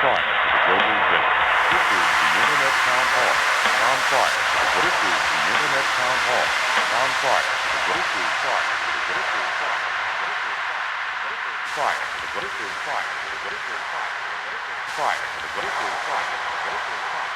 fire for the global event. This is the Internet Town Hall. On fire. This is the Internet Town Hall. On fire. This is fire. This is fire. Fire. This is fire. This is fire. Fire. This is fire. This is fire.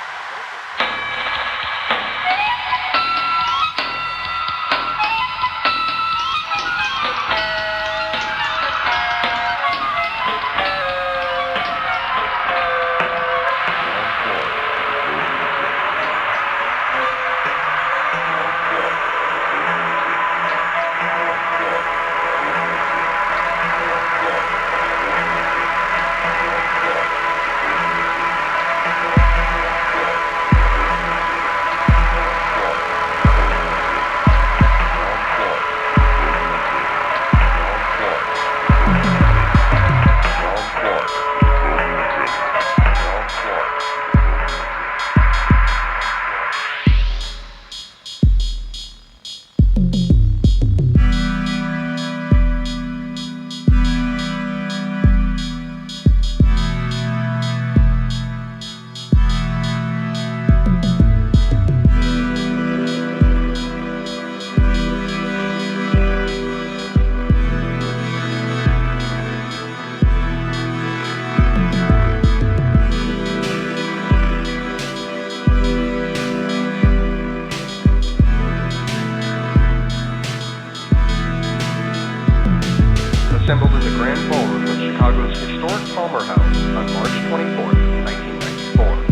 Assembled in the Grand Ballroom of Chicago's historic Palmer House on March 24th, 1994.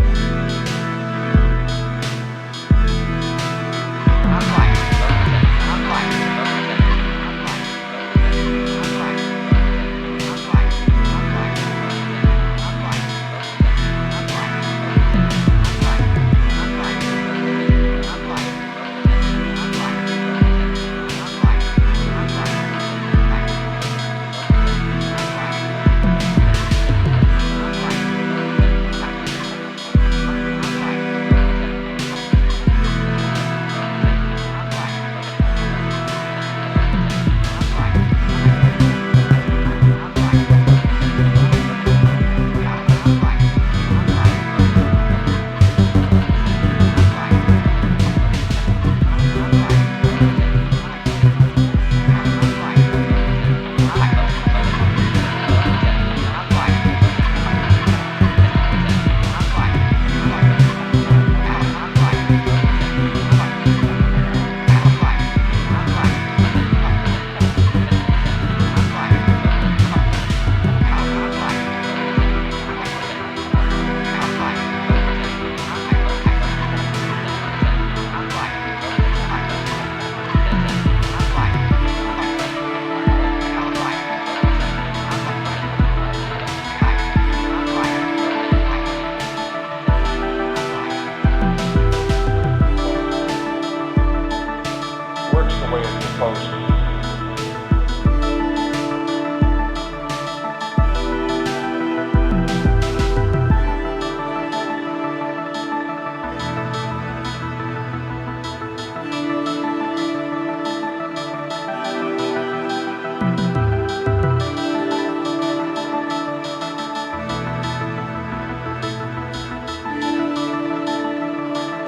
Works the way it's supposed to.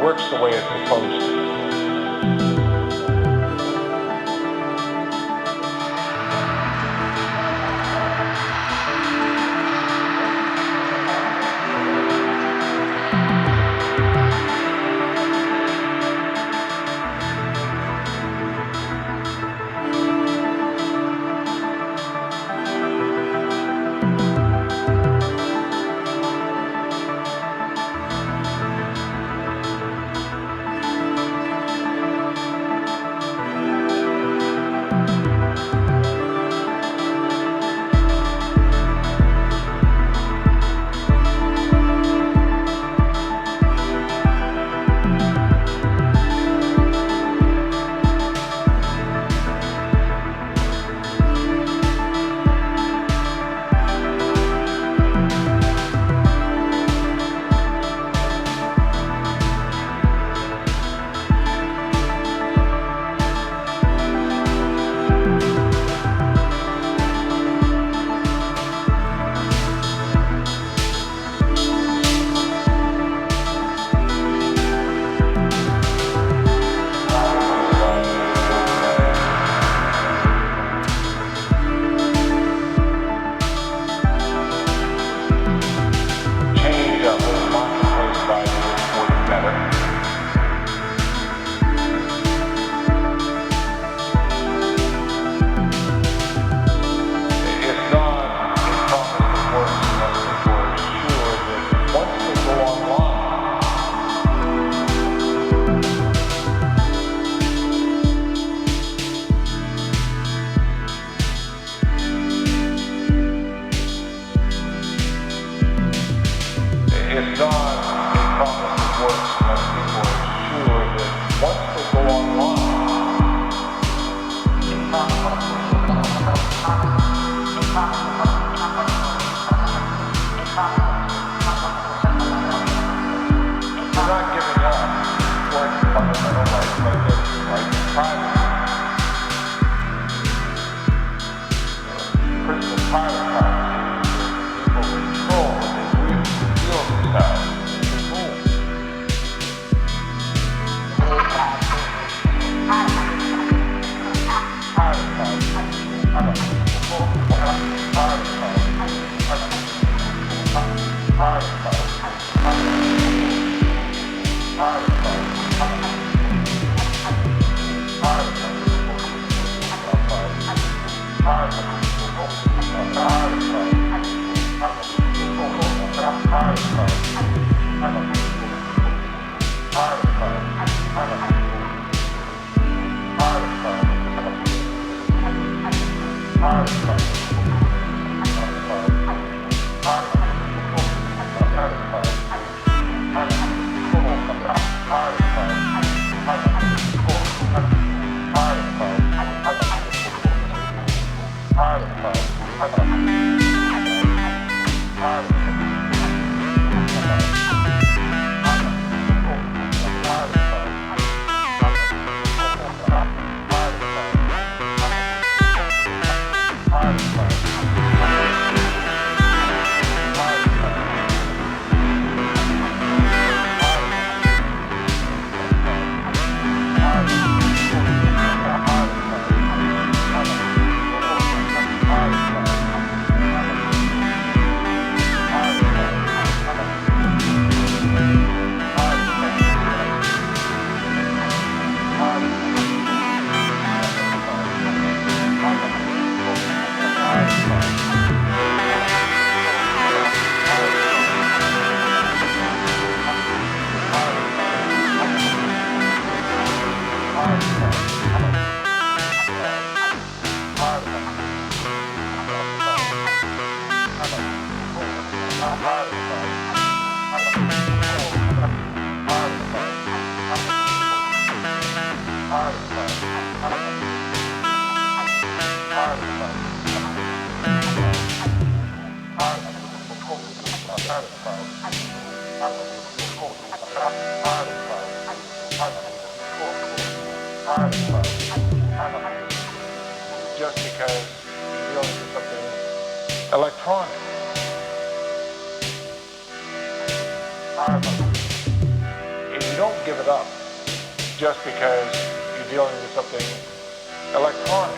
Works the way it's supposed to. Just because you're dealing with something electronic. And you don't give it up just because you're dealing with something electronic.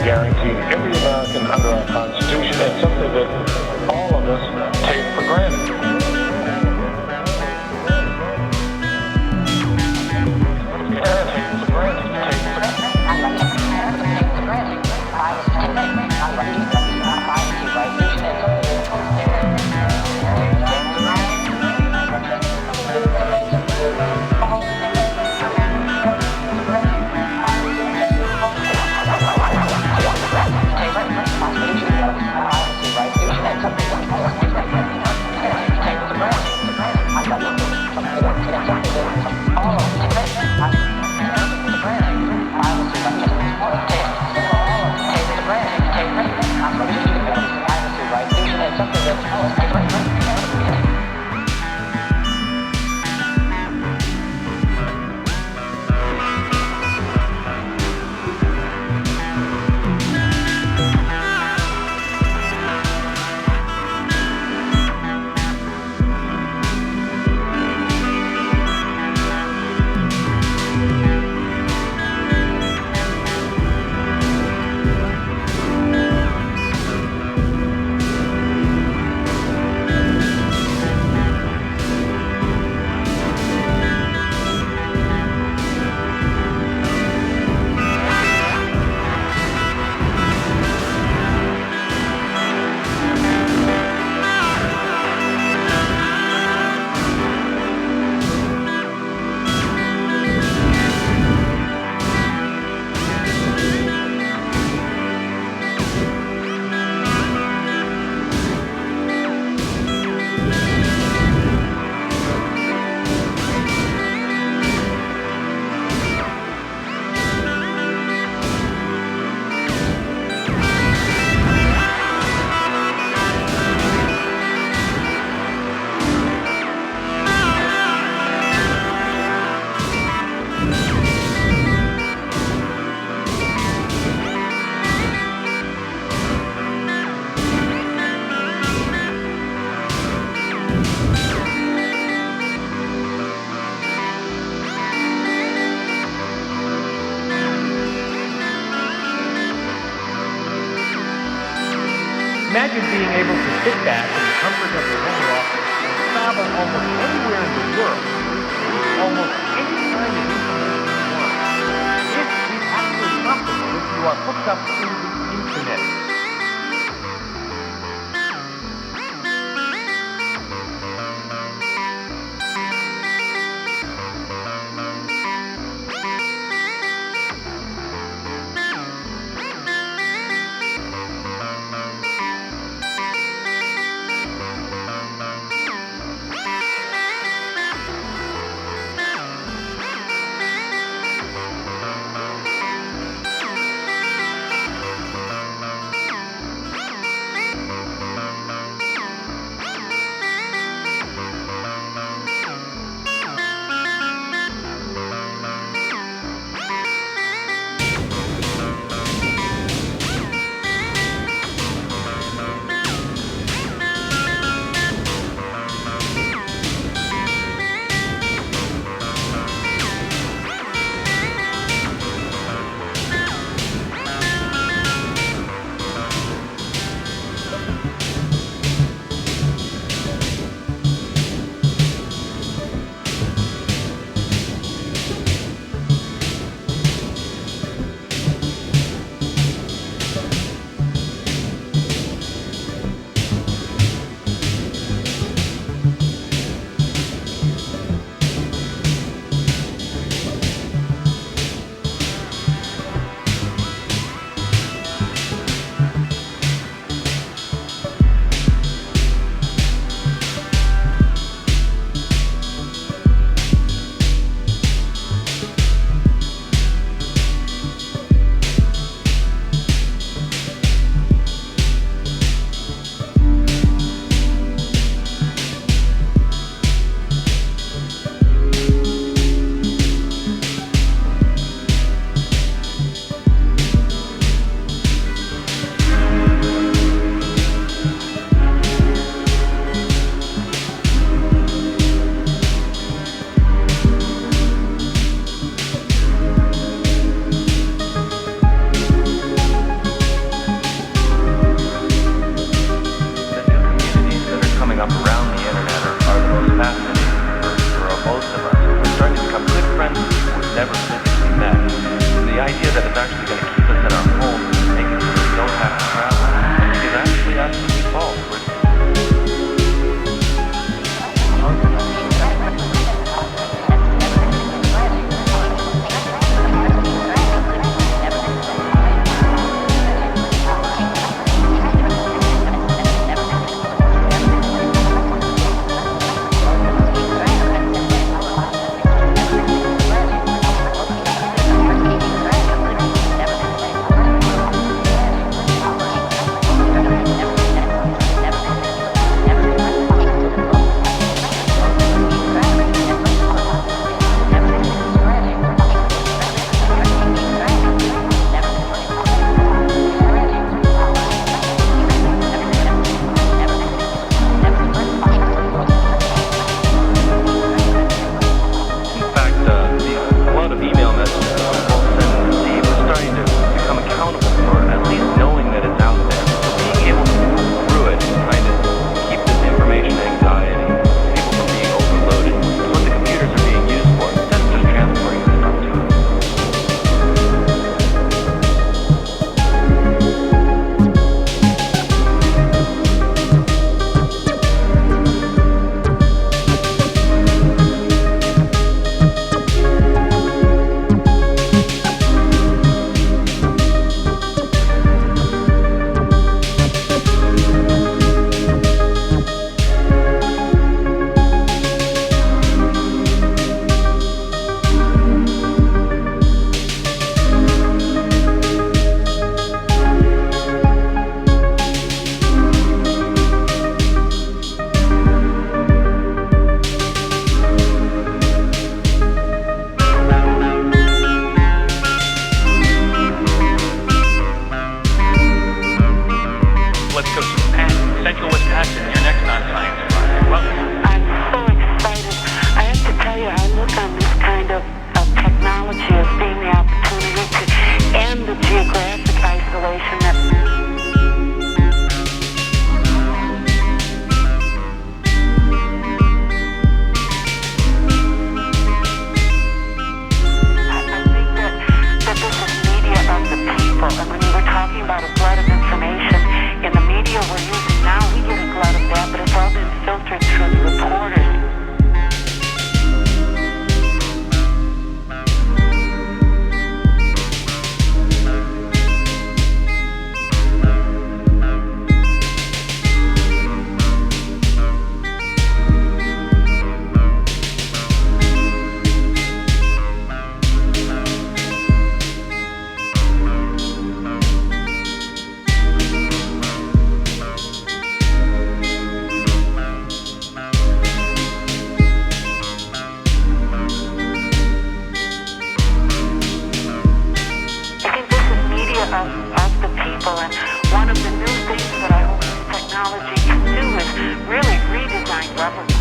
guaranteed every American under our Constitution and something that all of us take for granted. Imagine being able to sit back in the comfort of your home office and travel almost anywhere in the world, almost any kind of information you want. This is actually possible if you are hooked up to the internet. talking about a flood of information. In the media we're using now, we get a glut of that, but it's all been filtered through the reporters. Of the people, and one of the new things that I hope this technology can do is really redesign government.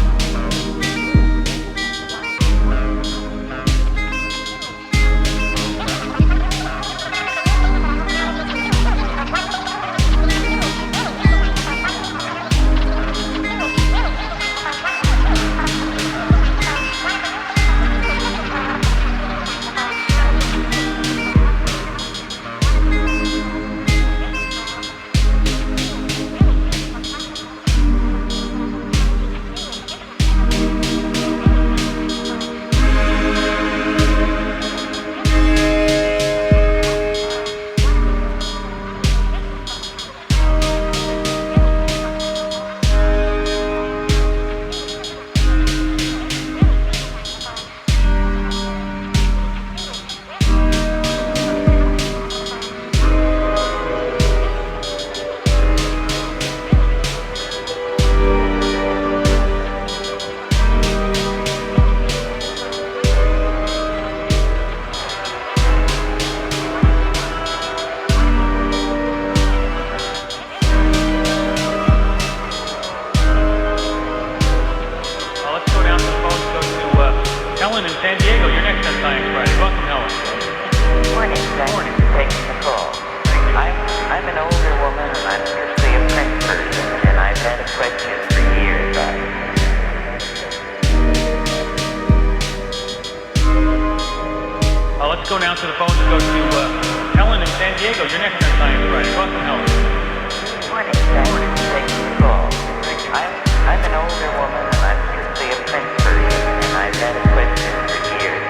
Helen in San Diego, you're next on Science Friday. Welcome, Helen. Morning. Thanks for taking the call. I'm an older woman, and I'm strictly a print person, and I've had a question for years. Let's go now to the phones and go to Helen in San Diego. You're next on Science Friday. Welcome, Helen. Morning. Thanks for taking the call. I'm an older woman, and I'm strictly a print person, and I've had a question for years.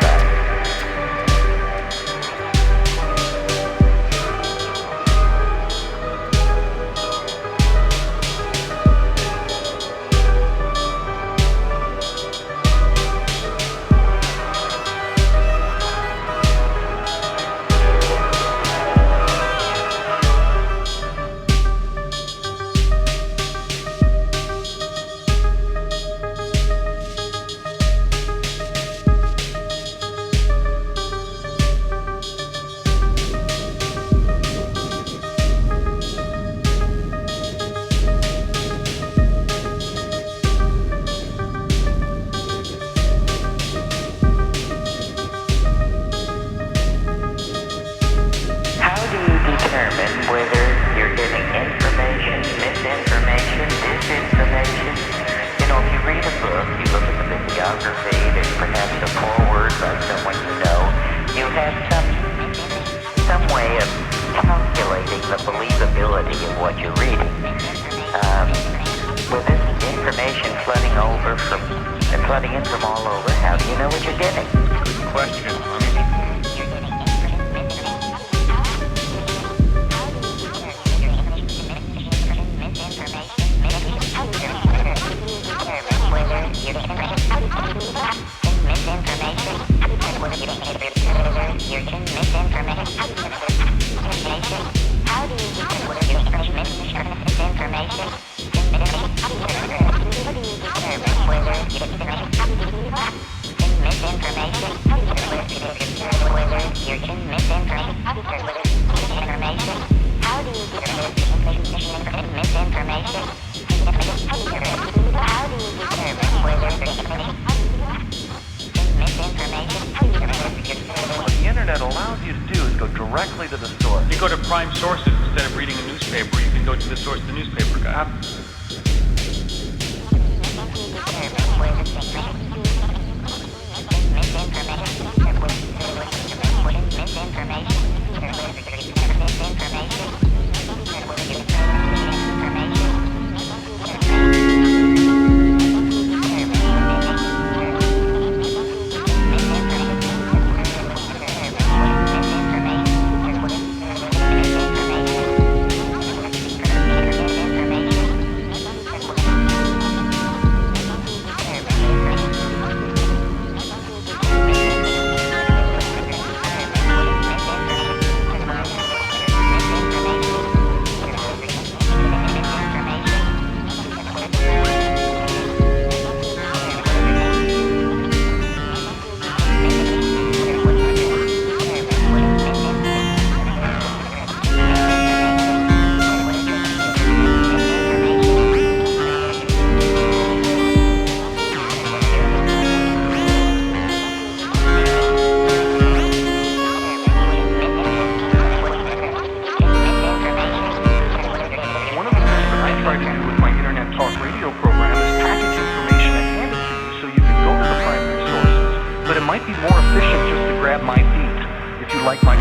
Whether you're getting information, misinformation, disinformation. You know, if you read a book, you look at the bibliography, there's perhaps a foreword by someone you know. You have some way of calculating the believability of what you're reading. With this information flooding in from all over, how do you know what you're getting? Good question. What the internet allows you to do is go directly to the source. You go to prime sources instead of reading a newspaper. You can go to the source the newspaper got. Misinformation.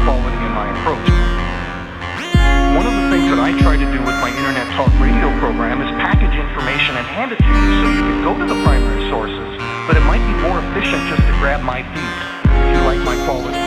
quality in my approach. One of the things that I try to do with my internet talk radio program is package information and hand it to you so you can go to the primary sources, but it might be more efficient just to grab my feed if you like my quality.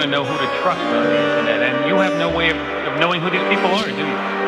Know who to trust on the internet, and you have no way of knowing who these people are, do you?